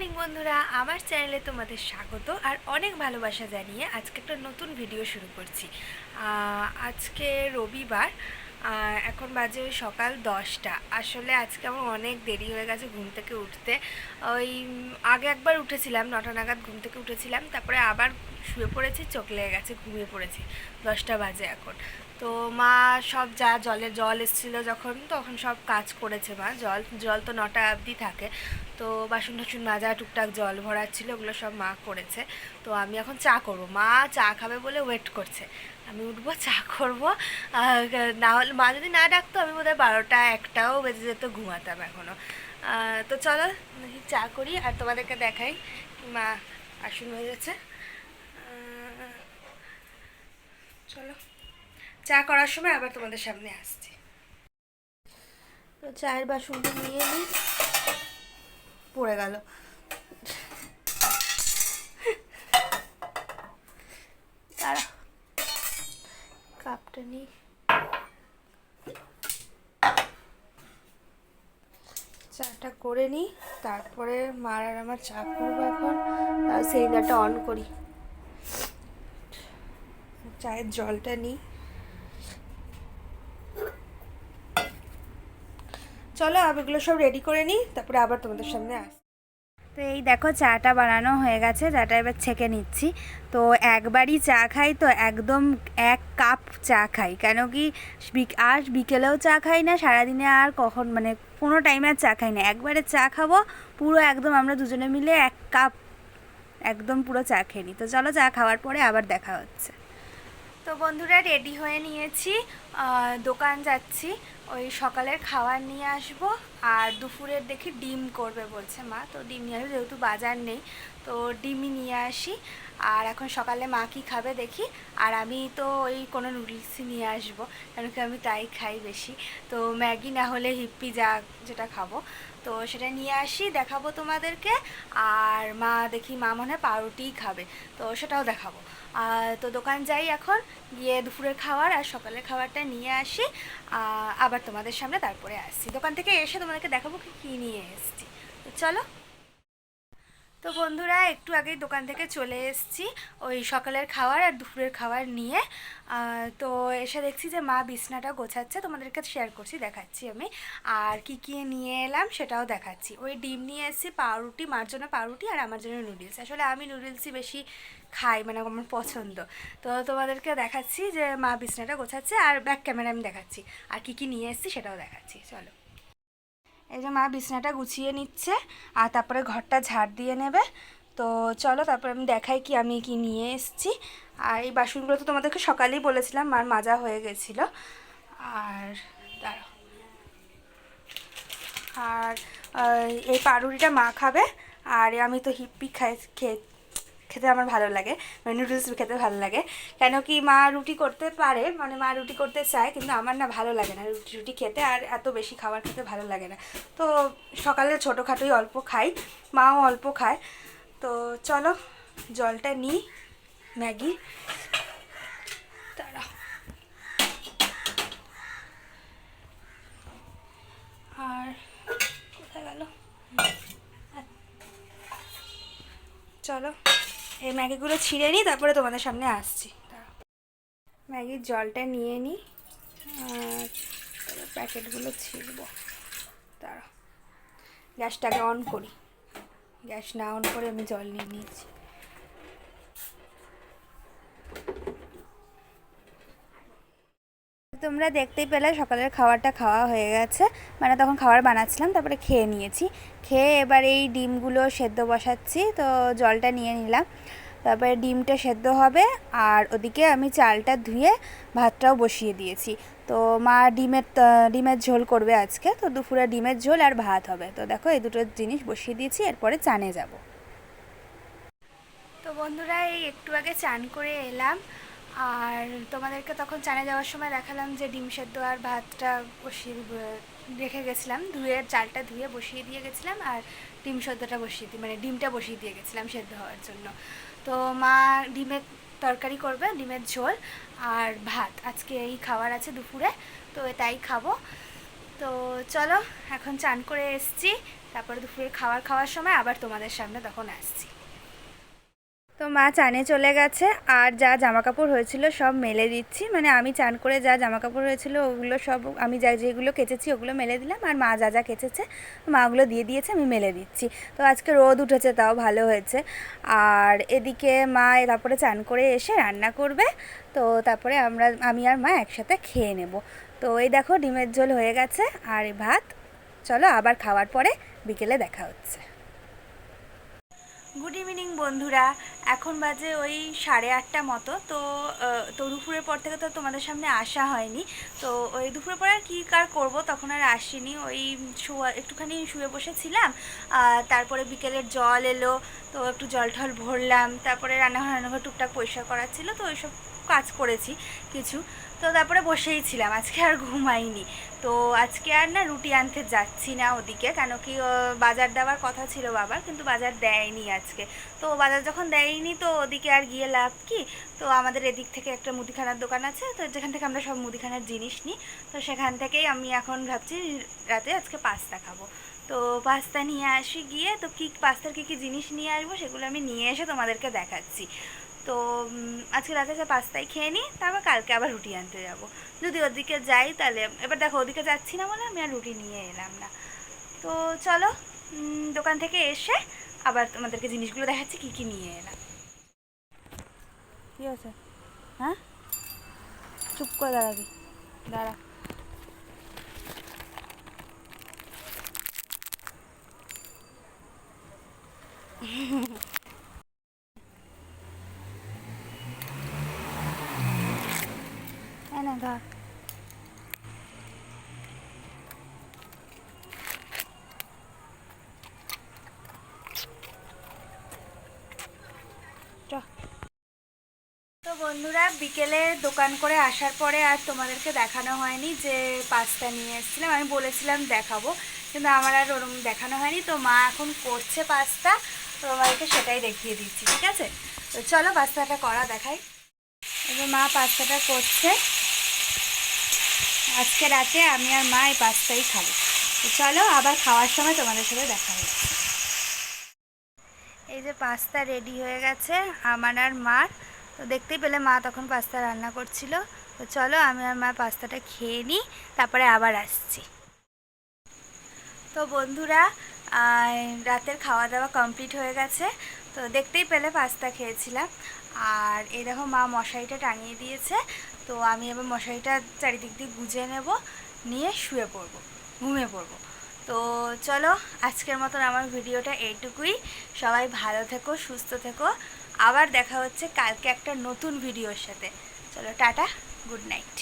Morning বন্ধুরা, আমার চ্যানেলে তোমাদের স্বাগত আর অনেক ভালোবাসা জানিয়ে আজকে একটা নতুন ভিডিও শুরু করছি। আজকে রবিবার, এখন বাজে ওই সকাল 10টা। আসলে আজকে আমার অনেক দেরি হয়ে গেছে ঘুম থেকে উঠতে। ওই আগে একবার উঠেছিলাম 9টা নাগাদ, ঘুম থেকে উঠেছিলাম, তারপরে আবার শুয়ে পড়েছি, চোখ লেগে গেছে, ঘুমিয়ে পড়েছি। 10টা বাজে এখন। তো মা সব যা জল এসেছিলো যখন, তখন সব কাজ করেছে মা। জল জল তো 9টা অবধি থাকে। তো বাসন টাসন মাজা, টুকটাক জল ভরার ছিল, ওগুলো সব মা করেছে। তো আমি এখন চা করব, মা চা খাবে বলে ওয়েট করছে। আমি উঠবো, চা করব। না হলে মা যদি না ডাকতো আমি বোধহয় 12টা 1টাও বেজে যেত, ঘুমাতাম এখনও। তো চলো দেখি চা করি আর তোমাদেরকে দেখাই। মা আসন হয়ে গেছে। চলো চা করার সময় আবার তোমাদের সামনে আসছি। তো চায়ের বাসনটা নিয়ে নিই, পড়ে গেল। দাঁড়া, কাপটা নিই। চাটা করে নিই, তারপরে মার আর আমার চা করবো এখন। সিলিন্ডারটা অন করি, চায়ের জলটা নিই। চলো এগুলো সব রেডি করে নিই, তারপরে আবার তোমাদের সামনে আস। তো এই দেখো চাটা বানানো হয়ে গেছে, চাটা এবার ছেঁকে নিচ্ছি। তো একবারই চা খাই, তো একদম 1 কাপ চা খাই, কেন কি আর বিকেলেও চা খাই না, সারাদিনে আর কখন মানে কোনো টাইমে আর চা খাই না। একবারে চা খাবো পুরো একদম, আমরা দুজনে মিলে 1 কাপ একদম পুরো চা খেয়ে নিই। তো চলো চা খাওয়ার পরে আবার দেখা হচ্ছে। তো বন্ধুরা রেডি হয়ে নিয়েছি, দোকান যাচ্ছি। ওই সকালের খাবার নিয়ে আসব, আর দুপুরের দেখি ডিম করবে বলছে মা, তো ডিম নিয়ে আসবো, যেহেতু বাজার নেই তো ডিমই নিয়ে আসি। আর এখন সকালে মা কি খাবে দেখি। আর আমি তো ওই কোনো নুডলসই নিয়ে আসবো, কেন কি আমি তাই খাই বেশি। তো ম্যাগি না হলে হিপ্পি যা যেটা খাবো, তো সেটা নিয়ে আসি, দেখাবো তোমাদেরকে। আর মা দেখি, মা মনে হয় পাউরুটিই খাবে, তো সেটাও দেখাবো। তো দোকান যাই এখন, গিয়ে দুপুরের খাবার আর সকালের খাবারটা নিয়ে আসি। আবার তোমাদের সামনে তারপরে আসছি, দোকান থেকে এসে তোমাদেরকে দেখাবো কী নিয়ে এসেছি। তো চলো। তো বন্ধুরা একটু আগেই দোকান থেকে চলে এসেছি, ওই সকালের খাবার আর দুপুরের খাবার নিয়ে। তো এসে দেখছি যে মা বিছনাটা গোছাচ্ছে, তোমাদেরকে শেয়ার করছি, দেখাচ্ছি আমি। আর কি কি নিয়ে এলাম সেটাও দেখাচ্ছি। ওই ডিম নিয়ে এসেছি, পাউরুটি, মার জন্য পাউরুটি আর আমার জন্য নুডলস। আসলে আমি নুডলসই বেশি খাই, মানে আমার পছন্দ। তো তোমাদেরকে দেখাচ্ছি যে মা বিছনাটা গোছাচ্ছে, আর ব্যাক ক্যামেরা আমি দেখাচ্ছি আর কি কি নিয়ে এসেছি সেটাও দেখাচ্ছি। চলো, এই যে মা বিছনাটা গুছিয়ে নিচ্ছে আর তারপরে ঘরটা ঝাড় দিয়ে নেবে। তো চলো তারপরে আমি দেখাই কি আমি কি নিয়ে এসেছি। আর এই বাসনগুলো তো তোমাদেরকে সকালেই বলেছিলাম, মার মাজা হয়ে গেছিলো। আর দাঁড়াও, আর এই পাউরুটিটা মা খাবে, আর আমি তো হিপ্পি খেতে আমার ভালো লাগে, মানে নুডলস খেতে ভালো লাগে। কেন কি মা রুটি করতে পারে, মানে মা রুটি করতে চায়, কিন্তু আমার না ভালো লাগে না রুটি রুটি খেতে, আর এত বেশি খাবার খেতে ভালো লাগে না। তো সকালে ছোটোখাটোই অল্প খাই, মাও অল্প খায়। তো চলো জলটা নিই, ম্যাগি। দাঁড়াও, আর কোথায় গেল, চলো এই ম্যাগিগুলো ছিঁড়ে নিই, তারপরে তোমাদের সামনে আসছি। ম্যাগির জলটা নিয়ে নিই, আর প্যাকেটগুলো ছিঁড়ব। তারা গ্যাসটাকে অন করি, গ্যাস না অন করে আমি জল নিয়ে নিয়েছি। তোমরা দেখতেই পেলে সকালের খাবারটা খাওয়া হয়ে গেছে, মানে তখন খাবার বানাচ্ছিলাম, তারপরে খেয়ে নিয়েছি। খেয়ে এবার এই ডিমগুলো সেদ্ধ বসাচ্ছি, তো জলটা নিয়ে নিলাম, তারপরে ডিমটা সেদ্ধ হবে। আর ওদিকে আমি চালটা ধুয়ে ভাতটাও বসিয়ে দিয়েছি। তো মা ডিমের ঝোল করবে আজকে, তো দুপুরে ডিমের ঝোল আর ভাত হবে। তো দেখো এই দুটো জিনিস বসিয়ে দিয়েছি, এরপরে চানে যাব। তো বন্ধুরা এই একটু আগে চান করে এলাম, আর তোমাদেরকে তখন চানে যাওয়ার সময় দেখালাম যে ডিম সেদ্ধ আর ভাতটা বসিয়ে রেখে গেছিলাম, চালটা ধুয়ে বসিয়ে দিয়ে গেছিলাম, আর ডিম সেদ্ধটা মানে ডিমটা বসিয়ে দিয়ে গেছিলাম সেদ্ধ হওয়ার জন্য। তো মা ডিমের তরকারি করবে, ডিমের ঝোল আর ভাত, আজকে এই খাবার আছে দুপুরে, তো এটাই খাবো। তো চলো এখন চান করে এসছি, তারপরে দুপুরে খাওয়ার সময় আবার তোমাদের সামনে তখন আসছি। তো মা চানে চলে গেছে, আর যা জামা কাপড় হয়েছিল সব মেলে দিচ্ছি, মানে আমি চান করে যা জামা কাপড় হয়েছিল ওগুলো সব আমি যেগুলো কেচেছি ওগুলো মেলে দিলাম, আর মা যা কেচেছে মাগুলো দিয়ে দিয়েছে, আমি মেলে দিচ্ছি। তো আজকে রোদ উঠেছে, তাও ভালো হয়েছে। আর এদিকে মা তারপরে চান করে এসে রান্না করবে, তো তারপরে আমি আর মা একসাথে খেয়ে নেব। তো এই দেখো ডিমের ঝোল হয়ে গেছে আর ভাত। চলো আবার খাওয়ার পরে বিকেলে দেখা হচ্ছে। গুড ইভিনিং বন্ধুরা, এখন বাজে ওই 8:30 মতো। তো দুপুরের পর থেকে তো তোমাদের সামনে আসা হয়নি। তো ওই দুপুরের পর আর কী করবো, তখন আর আসিনি, ওই একটুখানি শুয়ে বসেছিলাম। তারপরে বিকেলের জল এলো, তো একটু জল টল ভরলাম, তারপরে রান্নাঘর টুকটাক পরিষ্কার করার ছিল, তো ওইসব কাজ করেছি কিছু। তো তারপরে বসেই ছিলাম, আজকে আর ঘুমাইনি। তো আজকে আর না রুটি আনতে যাচ্ছি না ওদিকে, কেন কি বাজার দেওয়ার কথা ছিল বাবার, কিন্তু বাজার দেয়নি আজকে। তো বাজার যখন দেয়নি তো ওদিকে আর গিয়ে লাভ কি। তো আমাদের এদিক থেকে একটা মুদিখানার দোকান আছে, তো যেখান থেকে আমরা সব মুদিখানার জিনিস নিই, তো সেখান থেকেই আমি এখন ভাবছি রাতে আজকে পাস্তা খাবো। তো পাস্তা নিয়ে আসি গিয়ে, তো পাস্তার কী কী জিনিস নিয়ে আসবো সেগুলো আমি নিয়ে এসে তোমাদেরকে দেখাচ্ছি। তো আজকে রাতে যে পাস্তাই খেয়ে নিই, তারপর কালকে আবার রুটি আনতে যাব। যদি ওদিকে যাই তাহলে, এবার দেখো ওদিকে যাচ্ছি না বলে আমি আর রুটি নিয়ে এলাম না। তো চলো দোকান থেকে এসে আবার তোমাদেরকে জিনিসগুলো দেখাচ্ছি কী কী নিয়ে এলাম। কী আছে? হ্যাঁ, চুপ করে দাঁড়াবি, দাঁড়া। না ধর। তো বন্ধুরা, বিকেলে দোকান করে আসার পরে আর তোমাদেরকে দেখানো হয়নি যে পাস্তা নিয়ে এসেছিলাম, আমি বলেছিলাম দেখাবো, কিন্তু আমার আর ওরকম দেখানো হয়নি। তো মা এখন করছে পাস্তা, তো আমাদেরকে সেটাই দেখিয়ে দিচ্ছি, ঠিক আছে? তো চলো পাস্তাটা করা দেখাই। এবার মা পাস্তাটা করছে, আজকে রাতে আমি আর মা এই পাস্তাই খাবো। তো চলো আবার খাওয়ার সময় তোমাদের সাথে দেখা হচ্ছে। এই যে পাস্তা রেডি হয়ে গেছে আমার আর মার। তো দেখতেই পেলে মা তখন পাস্তা রান্না করছিল। তো চলো আমি আর মা পাস্তাটা খেয়ে নিই, তারপরে আবার আসছি। তো বন্ধুরা, রাতের খাওয়া দাওয়া কমপ্লিট হয়ে গেছে। তো দেখতেই পেলে পাস্তা খেয়েছিলাম। আর এই দেখো মা মশারিটা টাঙিয়ে দিয়েছে। তো আমি এবার মশারিটা চারিদিক দিয়ে গুজে নেব, নিয়ে শুয়ে পড়বো, ঘুমিয়ে পড়বো। তো চলো আজকের মতন আমার ভিডিওটা এইটুকুই। সবাই ভালো থেকো, সুস্থ থেকো। আবার দেখা হচ্ছে কালকে একটা নতুন ভিডিওর সাথে। চলো টাটা, গুড নাইট।